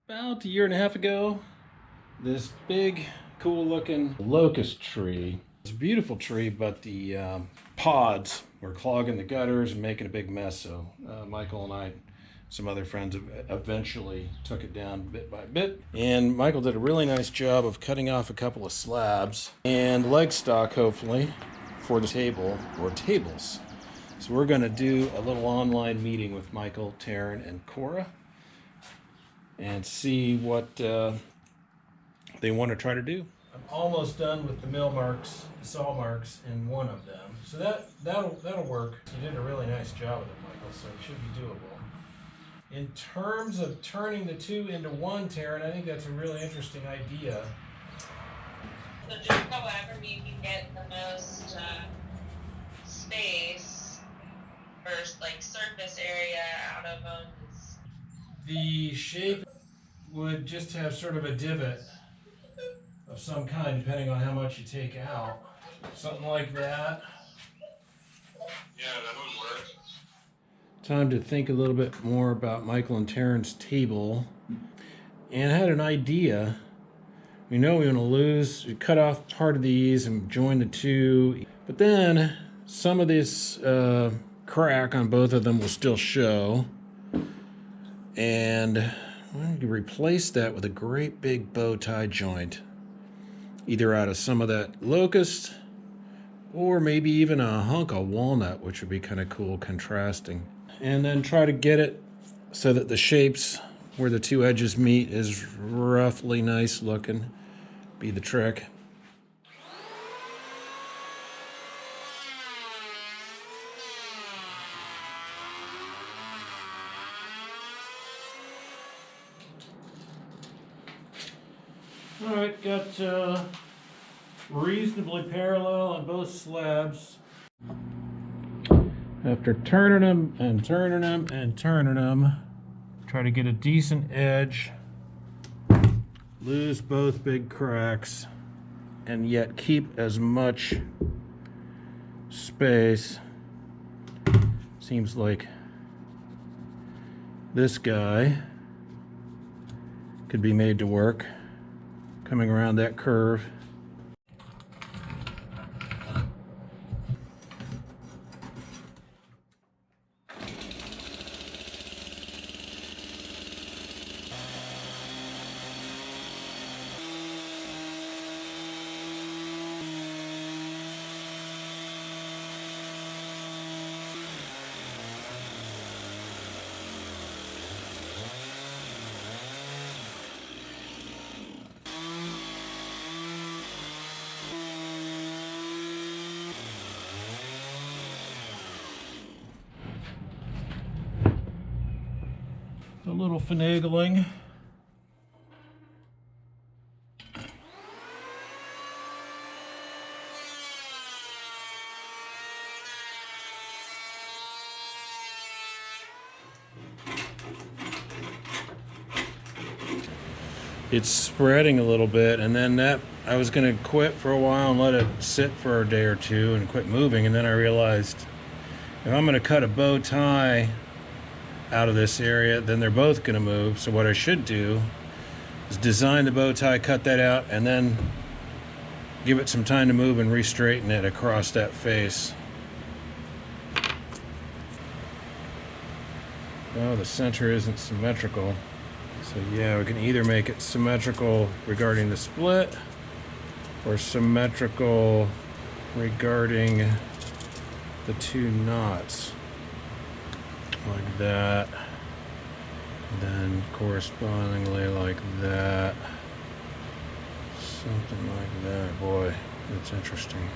About a year and a half ago, this big, cool looking locust tree. It's a beautiful tree, but the pods were clogging the gutters and making a big mess. So Michael and I, some other friends, eventually took it down bit by bit. And Michael did a really nice job of cutting off a couple of slabs and leg stock, hopefully, for the table or tables. So we're going to do a little online meeting with Michael, Taryn, and Cora and see what they want to try to do. I'm almost done with the mill marks, the saw marks in one of them. So that'll work. You did a really nice job with it, Michael, so it should be doable. In terms of turning the two into one, Taryn, I think that's a really interesting idea. So just however you can get the most space, first like surface area out of them. The shape would just have sort of a divot of some kind, depending on how much you take out. Something like that. Yeah, that would work. Time to think a little bit more about Michael and Taryn's table. And I had an idea. We know we want to cut off part of these and join the two. But then some of this crack on both of them will still show. And I'm going to replace that with a great big bow tie joint, either out of some of that locust or maybe even a hunk of walnut, which would be kind of cool contrasting. And then try to get it so that the shapes where the two edges meet is roughly nice looking. Be the trick. All right, got reasonably parallel on both slabs. After turning them and turning them and turning them, try to get a decent edge, lose both big cracks, and yet keep as much space. Seems like this guy could be made to work. Coming around that curve. A little finagling. It's spreading a little bit, and then that I was going to quit for a while and let it sit for a day or two and quit moving, and then I realized if I'm going to cut a bow tie out of this area, then they're both going to move. So what I should do is design the bow tie, cut that out, and then give it some time to move and re-straighten it across that face. Oh, the center isn't symmetrical. So yeah, we can either make it symmetrical regarding the split or symmetrical regarding the two knots. Like that, and then correspondingly like that, something like that. Boy, that's interesting.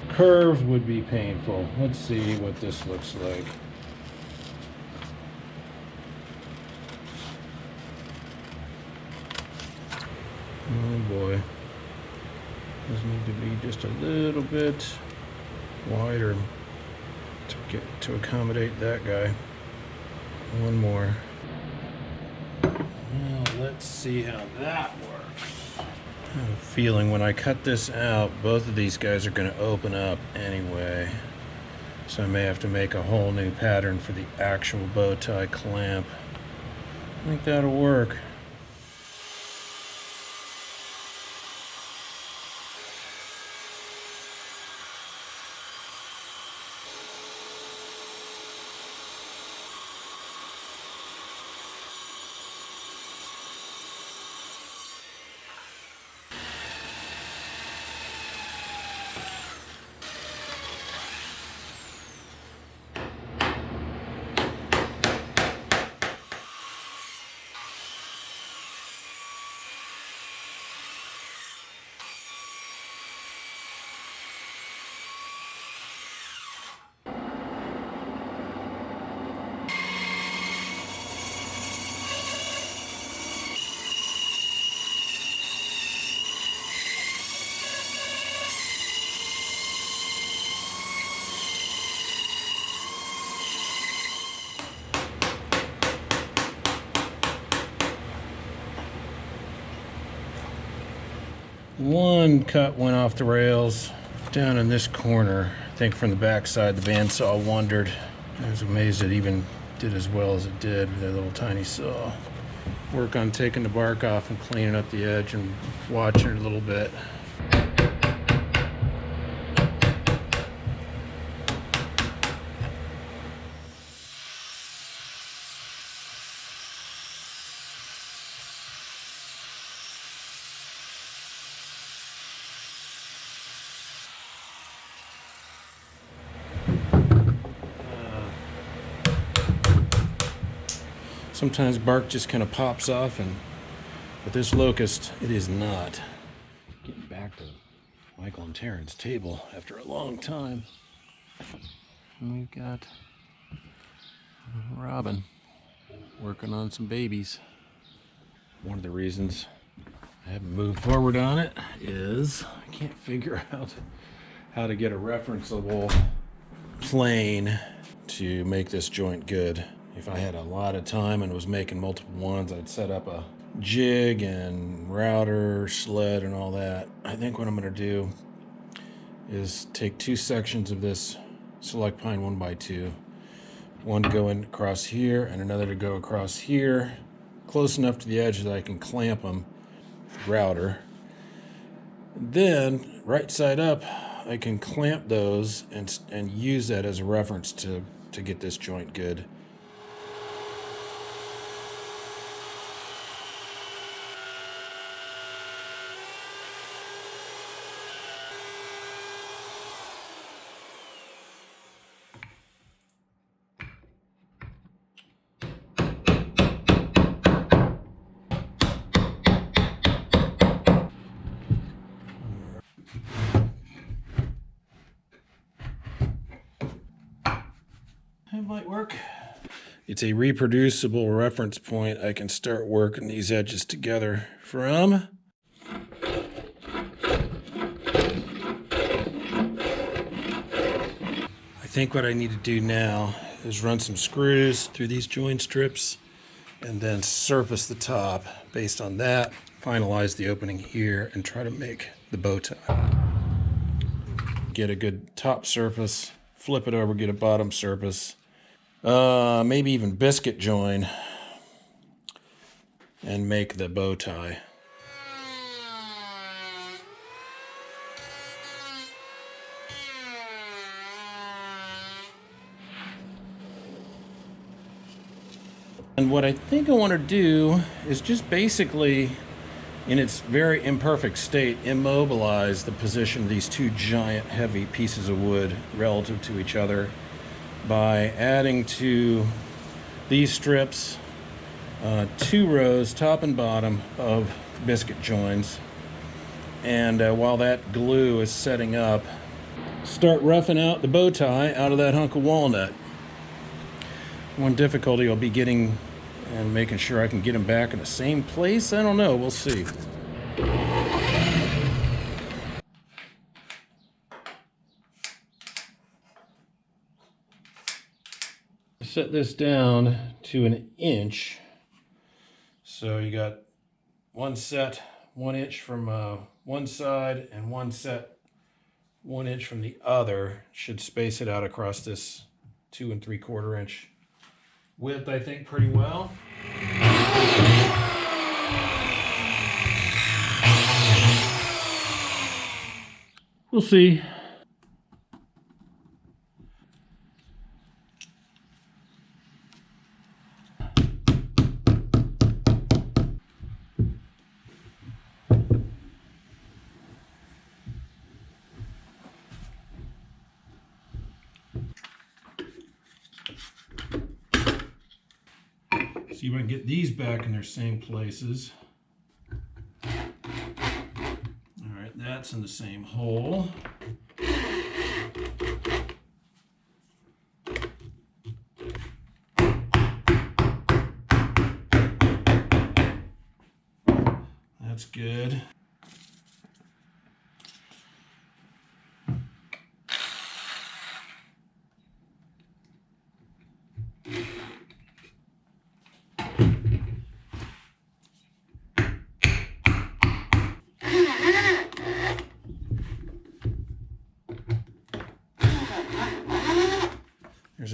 Curve would be painful. Let's see what this looks like. Oh boy, does need to be just a little bit wider to accommodate that guy. One more. Well, let's see how that works. I have a feeling when I cut this out, both of these guys are going to open up anyway. So I may have to make a whole new pattern for the actual bow tie clamp. I think that'll work. One cut went off the rails down in this corner. I think from the backside the bandsaw wandered. I was amazed it even did as well as it did with that little tiny saw. Work on taking the bark off and cleaning up the edge and watching it a little bit. Sometimes bark just kind of pops off, and with this Locust, it is not. Getting back to Michael and Taryn's table after a long time. And we've got Robin working on some babies. One of the reasons I haven't moved forward on it is I can't figure out how to get a referenceable plane to make this joint good. If I had a lot of time and was making multiple ones, I'd set up a jig and router, sled, and all that. I think what I'm going to do is take two sections of this Select Pine 1x2, one to go in across here and another to go across here, close enough to the edge that I can clamp them with the router. Then, right side up, I can clamp those and use that as a reference to get this joint good. It might work. It's a reproducible reference point I can start working these edges together from. I think what I need to do now is run some screws through these joint strips and then surface the top. Based on that, finalize the opening here and try to make the bow tie. Get a good top surface, flip it over, get a bottom surface. Maybe even biscuit join and make the bow tie. And what I think I want to do is just basically, in its very imperfect state, immobilize the position of these two giant heavy pieces of wood relative to each other by adding to these strips 2 rows, top and bottom, of biscuit joins. And while that glue is setting up, start roughing out the bow tie out of that hunk of walnut. One difficulty will be getting and making sure I can get them back in the same place. I don't know, we'll see. Set this down to 1 inch. So you got one set 1 inch from one side and one set 1 inch from the other. Should space it out across this 2 3/4 inch width, I think, pretty well. We'll see. See if I can get these back in their same places. All right, that's in the same hole. That's good.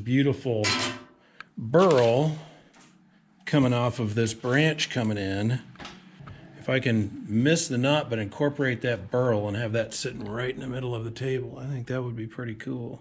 beautiful burl coming off of this branch coming in. If I can miss the knot but incorporate that burl and have that sitting right in the middle of the table, I think that would be pretty cool.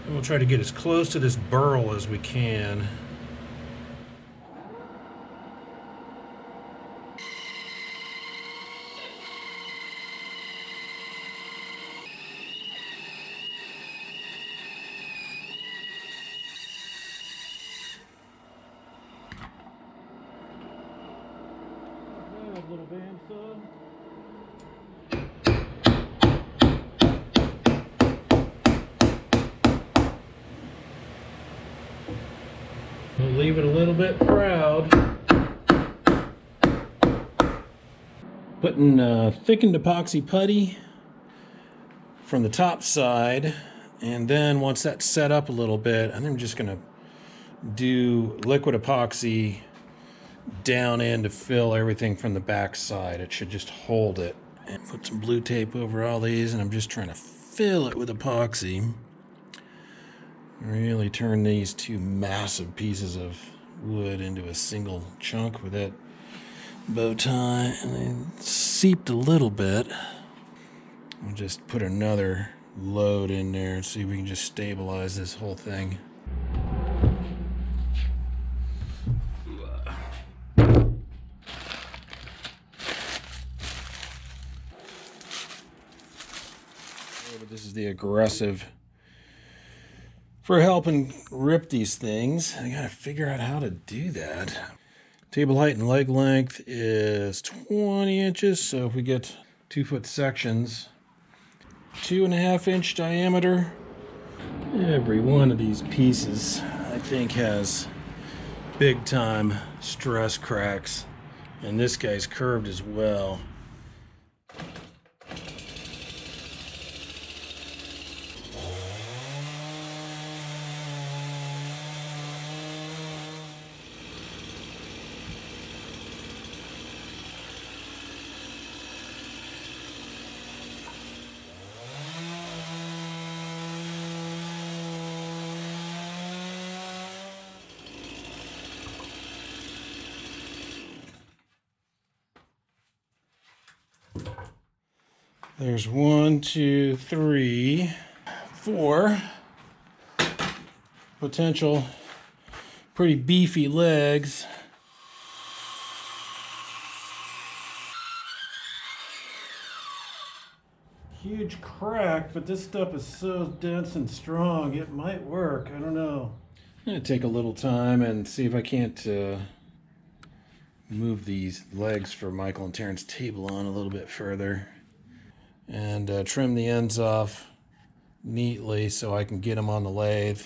We'll try to get as close to this burl as we can. Little bandsaw. We'll leave it a little bit proud. Putting thickened epoxy putty from the top side, and then once that's set up a little bit, I think I'm just gonna do liquid epoxy down in to fill everything from the back side. It should just hold it. And put some blue tape over all these, and I'm just trying to fill it with epoxy. Really turn these two massive pieces of wood into a single chunk with that bow tie, and they seeped a little bit. We'll just put another load in there and see if we can just stabilize this whole thing. This is the aggressive for helping rip these things. I gotta figure out how to do that. Table height and leg length is 20 inches. So if we get 2-foot sections, 2.5 inch diameter. Every one of these pieces, I think, has big time stress cracks. And this guy's curved as well. There's 1, 2, 3, 4 potential pretty beefy legs. Huge crack, but this stuff is so dense and strong, it might work. I don't know. I'm gonna take a little time and see if I can't move these legs for Michael and Taryn's table on a little bit further. And trim the ends off neatly so I can get them on the lathe.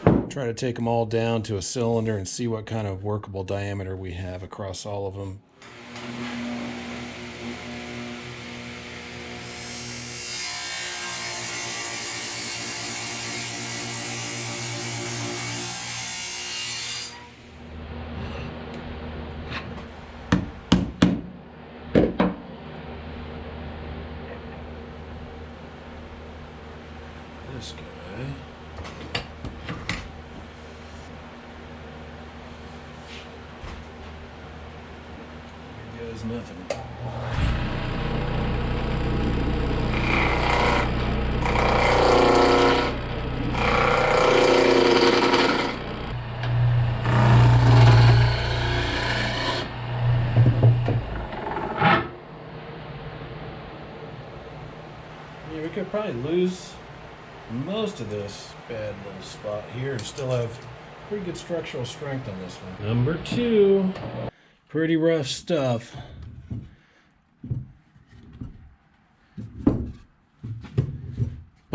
Try to take them all down to a cylinder and see what kind of workable diameter we have across all of them. This guy. Here goes nothing. Yeah, we could probably lose most of this bad little spot here and still have pretty good structural strength on this one. Number 2. Pretty rough stuff.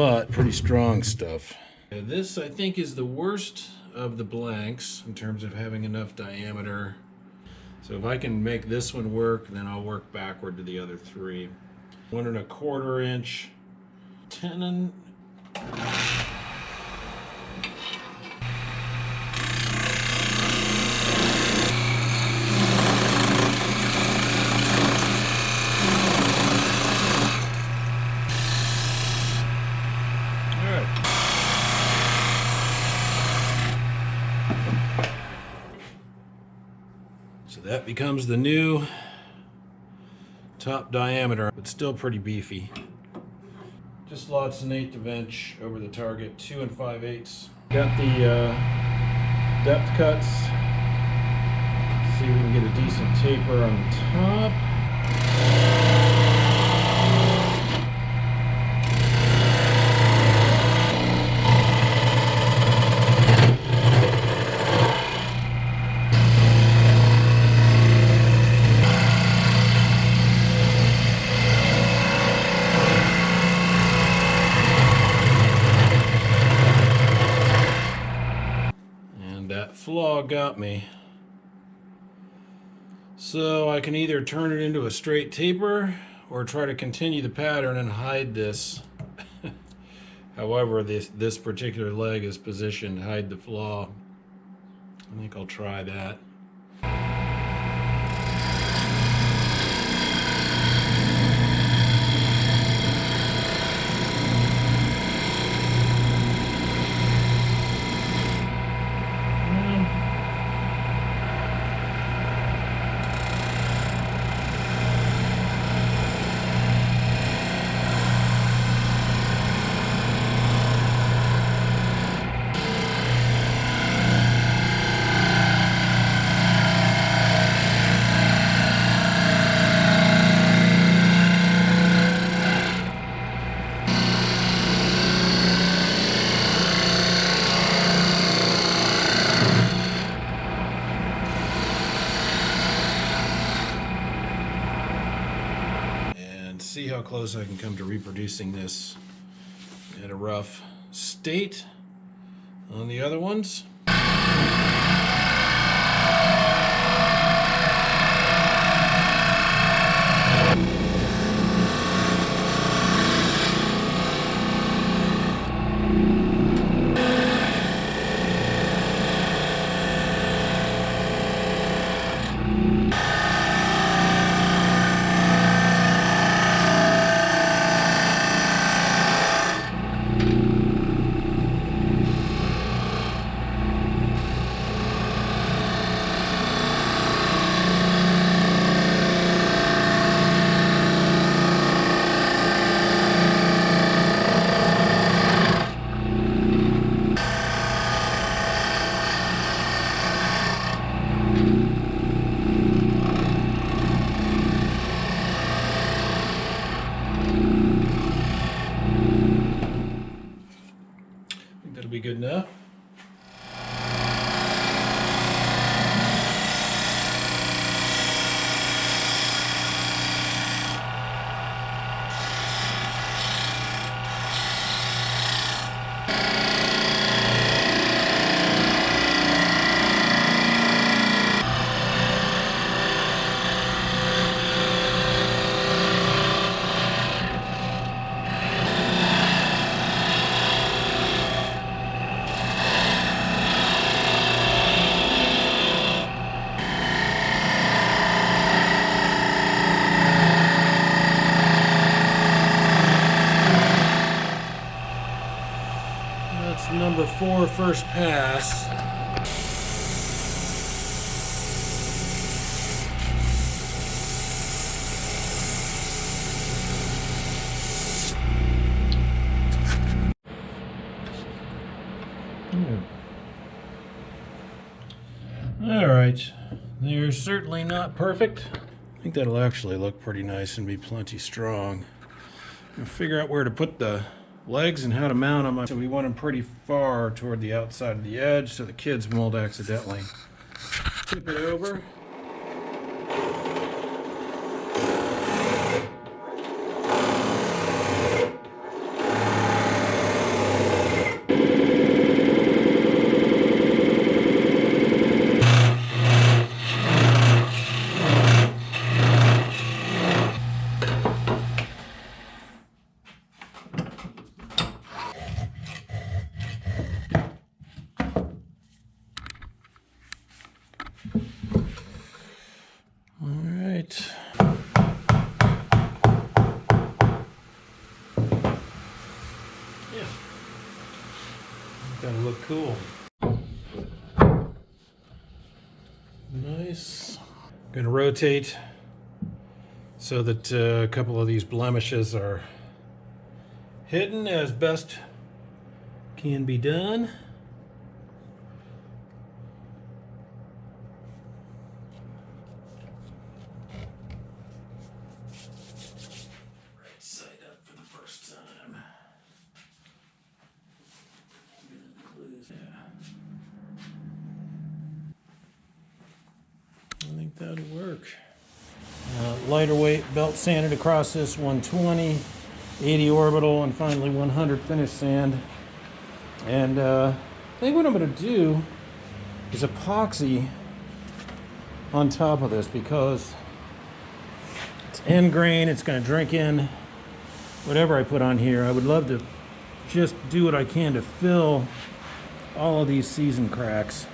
but pretty strong stuff. This, I think, is the worst of the blanks in terms of having enough diameter. So if I can make this one work, then I'll work backward to the other three. 1 1/4 inch tenon. So that becomes the new top diameter, but still pretty beefy. Just slots an 1/8 inch over the target, 2 5/8. Got the depth cuts. See if we can get a decent taper on the top. Flaw got me. So I can either turn it into a straight taper or try to continue the pattern and hide this. However, this particular leg is positioned, hide the flaw. I think I'll try that. See how close I can come to reproducing this in a rough state on the other ones. That'll be good enough. Number 4 first pass. All right, they're certainly not perfect. I think that'll actually look pretty nice and be plenty strong. I'll figure out where to put the legs and how to mount them. So we want them pretty far toward the outside of the edge so the kids won't accidentally tip it over. Gonna look cool. Nice. Gonna rotate so that a couple of these blemishes are hidden as best can be done. Right side up for the first time. I think that'll work. Lighter weight belt sanded across this 120, 80 orbital, and finally 100 finish sand. And I think what I'm going to do is epoxy on top of this because it's end grain. It's going to drink in whatever I put on here. I would love to just do what I can to fill all of these season cracks.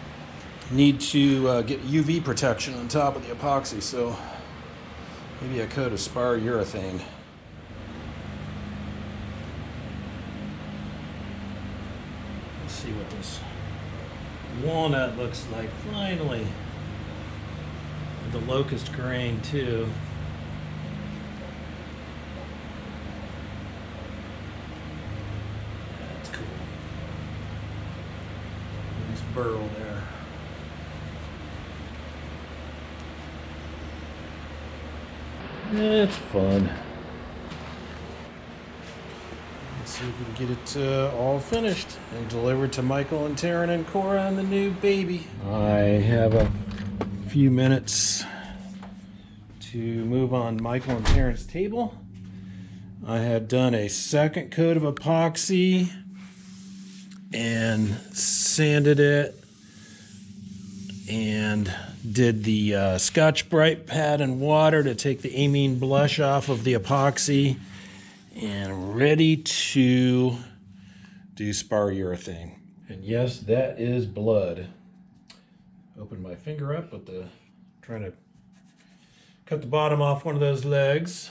Need to get UV protection on top of the epoxy, so maybe a coat of spar urethane. Let's see what this walnut looks like finally. With the locust grain too. That's cool. Nice burl there. It's fun. Let's see if we can get it all finished and delivered to Michael and Taryn and Cora and the new baby. I have a few minutes to move on Michael and Taryn's table. I had done a second coat of epoxy and sanded it and did the Scotch-Brite pad and water to take the amine blush off of the epoxy, and ready to do spar urethane. And yes, that is blood. Open my finger up with the, trying to cut the bottom off one of those legs.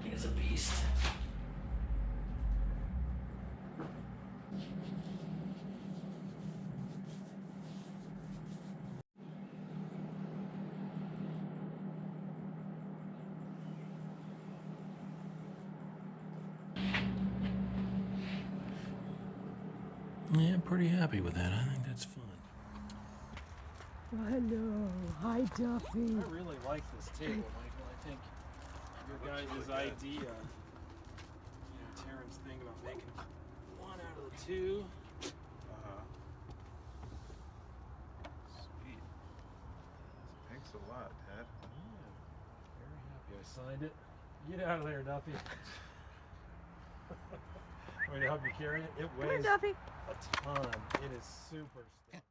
He's a beast. Yeah, I'm pretty happy with that. I think that's fun. Hello, hi Duffy. I really like this table, Michael. I think your guys' idea, Taryn's thing about making one out of the two. Sweet. Thanks a lot, Ted. Yeah, very happy I signed it. Get out of there, Duffy. Want me to help you carry it? It Come here, weighs Duffy. a ton. It is super stiff.